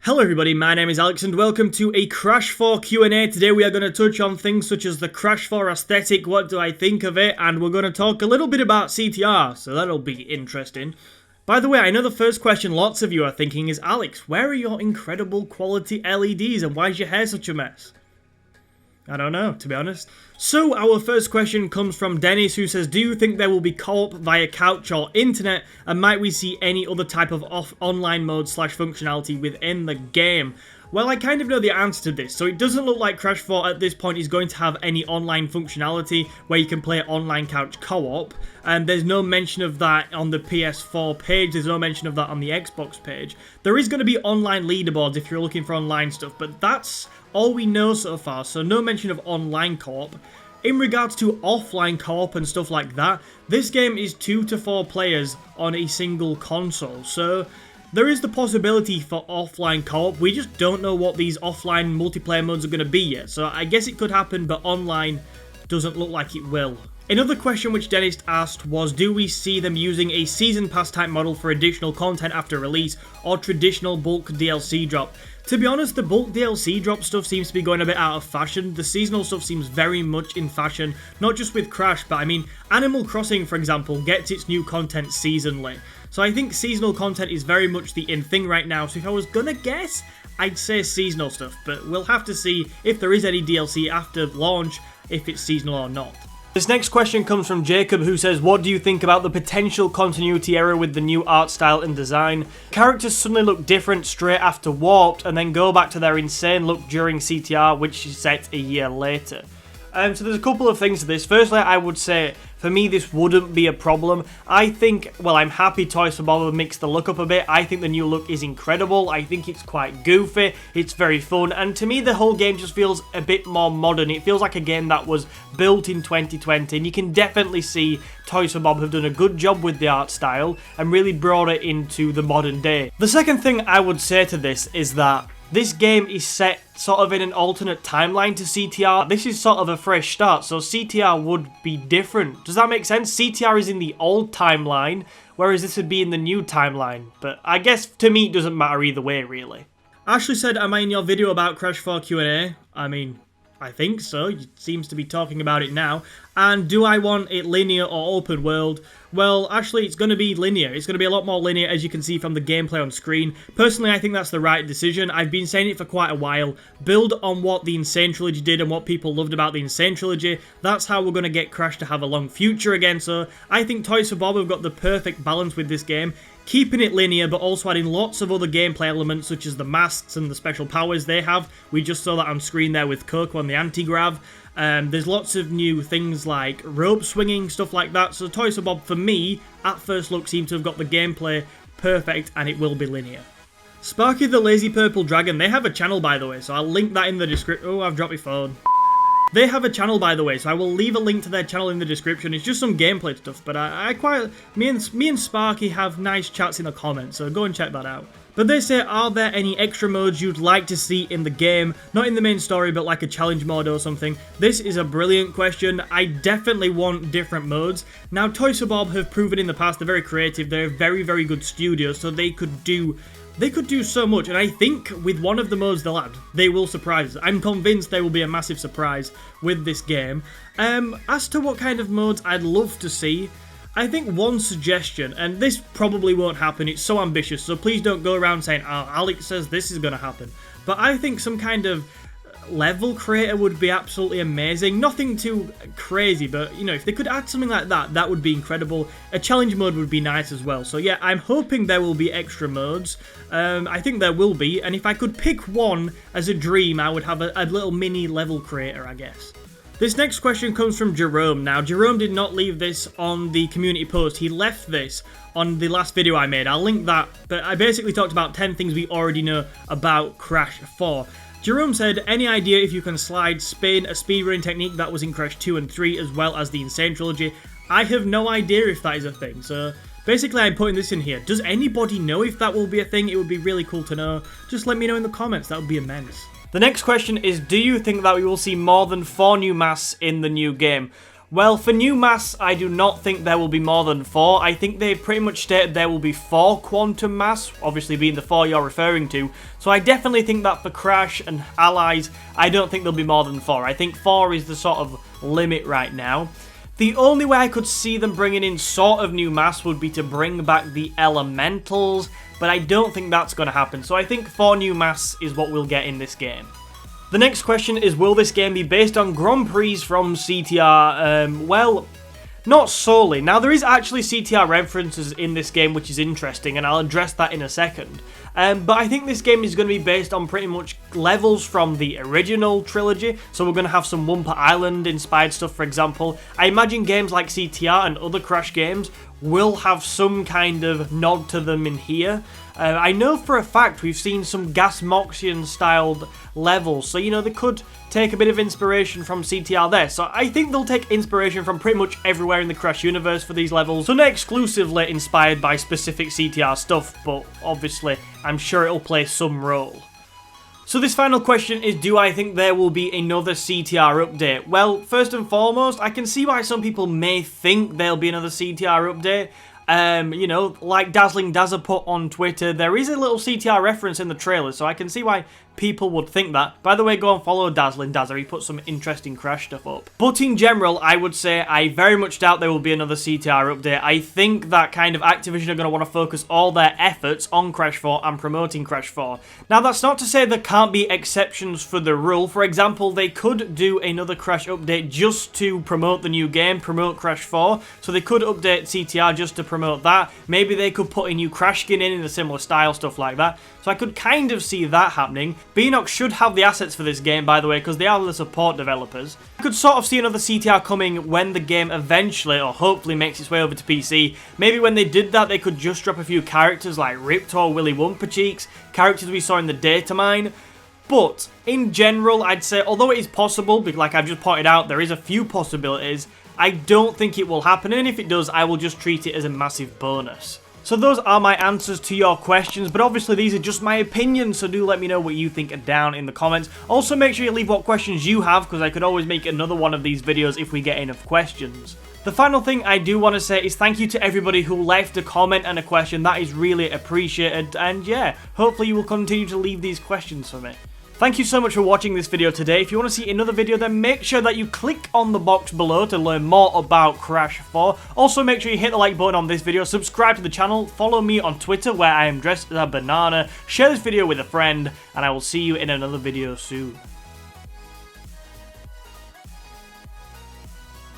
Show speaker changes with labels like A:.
A: Hello everybody, my name is Alex and welcome to a Crash 4 Q&A. Today we are going to touch on things such as the Crash 4 aesthetic, what do I think of it, and we're going to talk a little bit about CTR, so that'll be interesting. By the way, I know the first question lots of you are thinking is, Alex, where are your incredible quality LEDs and why is your hair such a mess? I don't know, to be honest. So, our first question comes from Dennis, who says, do you think there will be co-op via couch or internet, and might we see any other type of online mode / functionality within the game? Well, I kind of know the answer to this, so it doesn't look like Crash 4 at this point is going to have any online functionality where you can play online couch co-op, and there's no mention of that on the PS4 page, there's no mention of that on the Xbox page. There is going to be online leaderboards if you're looking for online stuff, but that's all we know so far, so no mention of online co-op. In regards to offline co-op and stuff like that, this game is 2 to 4 players on a single console, so there is the possibility for offline co-op. We just don't know what these offline multiplayer modes are going to be yet, so I guess it could happen, but online doesn't look like it will. Another question which Dennis asked was, do we see them using a season pass type model for additional content after release, or traditional bulk DLC drop? To be honest, the bulk DLC drop stuff seems to be going a bit out of fashion. The seasonal stuff seems very much in fashion, not just with Crash, but I mean, Animal Crossing, for example, gets its new content seasonally. So I think seasonal content is very much the in thing right now, so if I was gonna guess, I'd say seasonal stuff, but we'll have to see if there is any DLC after launch, if it's seasonal or not. This next question comes from Jacob, who says, what do you think about the potential continuity error with the new art style and design? Characters suddenly look different straight after Warped, and then go back to their insane look during CTR, which is set a year later. So there's a couple of things to this. Firstly, I would say, for me, this wouldn't be a problem. I think, well, I'm happy Toys for Bob have mixed the look up a bit. I think the new look is incredible. I think it's quite goofy. It's very fun. And to me, the whole game just feels a bit more modern. It feels like a game that was built in 2020. And you can definitely see Toys for Bob have done a good job with the art style and really brought it into the modern day. The second thing I would say to this is that this game is set sort of in an alternate timeline to CTR. This is sort of a fresh start, so CTR would be different. Does that make sense? CTR is in the old timeline, whereas this would be in the new timeline. But I guess, to me, it doesn't matter either way, really. Ashley said, am I in your video about Crash 4 Q&A? I mean, I think so. It seems to be talking about it now. And do I want it linear or open world? Well, actually, it's going to be linear. It's going to be a lot more linear, as you can see from the gameplay on screen. Personally, I think that's the right decision. I've been saying it for quite a while. Build on what the Insane Trilogy did and what people loved about the Insane Trilogy. That's how we're going to get Crash to have a long future again. So I think Toys for Bob have got the perfect balance with this game. Keeping it linear, but also adding lots of other gameplay elements, such as the masks and the special powers they have. We just saw that on screen there with Coco and the anti-grav. There's lots of new things like rope swinging, stuff like that. So Toys for Bob, for me, at first look, seem to have got the gameplay perfect, and it will be linear. Sparky the Lazy Purple Dragon, they have a channel, by the way, so I'll link that in the description. Oh, I've dropped my phone. They have a channel, by the way, so I will leave a link to their channel in the description. It's just some gameplay stuff, but me and Sparky have nice chats in the comments, so go and check that out. But they say, are there any extra modes you'd like to see in the game? Not in the main story, but like a challenge mode or something. This is a brilliant question. I definitely want different modes. Now, Toys for Bob have proven in the past they're very creative. They're a very, very good studio, so they could do so much, and I think with one of the modes they'll add, they will surprise us. I'm convinced there will be a massive surprise with this game. As to what kind of modes I'd love to see, I think one suggestion, and this probably won't happen, it's so ambitious, so please don't go around saying, oh, Alex says this is going to happen. But I think some kind of level creator would be absolutely amazing. Nothing too crazy, but, you know, if they could add something like that, that would be incredible. A challenge mode would be nice as well. So yeah, I'm hoping there will be extra modes. I think there will be, and if I could pick one as a dream, I would have a little mini level creator, I guess. This next question comes from Jerome. Now, Jerome did not leave this on the community post. He left this on the last video I made. I'll link that, but I basically talked about 10 things we already know about Crash 4. Jerome said, any idea if you can spin a speedrun technique that was in Crash 2 and 3 as well as the Insane Trilogy? I have no idea if that is a thing, so basically I'm putting this in here. Does anybody know if that will be a thing? It would be really cool to know. Just let me know in the comments, that would be immense. The next question is, do you think that we will see more than 4 new masks in the new game? Well, for new masks, I do not think there will be more than 4. I think they've pretty much stated there will be 4 quantum masks, obviously being the 4 you're referring to. So I definitely think that for Crash and allies, I don't think there'll be more than 4. I think 4 is the sort of limit right now. The only way I could see them bringing in sort of new masks would be to bring back the elementals, but I don't think that's going to happen. So I think 4 new masks is what we'll get in this game. The next question is, will this game be based on Grand Prix from CTR? Well, not solely. Now, there is actually CTR references in this game, which is interesting, and I'll address that in a second. But I think this game is going to be based on pretty much levels from the original trilogy. So we're going to have some Wumpa Island inspired stuff, for example. I imagine games like CTR and other Crash games will have some kind of nod to them in here. I know for a fact we've seen some Gas Moxian styled levels, so you know they could take a bit of inspiration from CTR there. So I think they'll take inspiration from pretty much everywhere in the Crash universe for these levels. So not exclusively inspired by specific CTR stuff, but obviously I'm sure it'll play some role. So this final question is, do I think there will be another CTR update? Well, first and foremost, I can see why some people may think there'll be another CTR update. You know, like Dazzling Dazza put on Twitter, there is a little CTR reference in the trailer, so I can see why people would think that. By the way, go and follow Dazzling Dazza, he put some interesting Crash stuff up. But in general, I would say I very much doubt there will be another CTR update. I think that kind of Activision are going to want to focus all their efforts on Crash 4 and promoting Crash 4. Now, that's not to say there can't be exceptions for the rule. For example, they could do another Crash update just to promote the new game, promote Crash 4. So they could update CTR just to promote that. Maybe they could put a new Crash skin in a similar style, stuff like that. So I could kind of see that happening. Beanox should have the assets for this game, by the way, because they are the support developers. I could sort of see another CTR coming when the game eventually, or hopefully, makes its way over to PC. Maybe when they did that, they could just drop a few characters like Ripped or Willy Wumpa Cheeks, characters we saw in the data mine. But in general, I'd say, although it is possible, like I've just pointed out, there is a few possibilities, I don't think it will happen, and if it does, I will just treat it as a massive bonus. So those are my answers to your questions, but obviously these are just my opinions, so do let me know what you think down in the comments. Also, make sure you leave what questions you have, because I could always make another one of these videos if we get enough questions. The final thing I do want to say is thank you to everybody who left a comment and a question. That is really appreciated, and yeah, hopefully you will continue to leave these questions for me. Thank you so much for watching this video today. If you want to see another video, then make sure that you click on the box below to learn more about Crash 4. Also, make sure you hit the like button on this video, subscribe to the channel, follow me on Twitter where I am dressed as a banana, share this video with a friend, and I will see you in another video soon.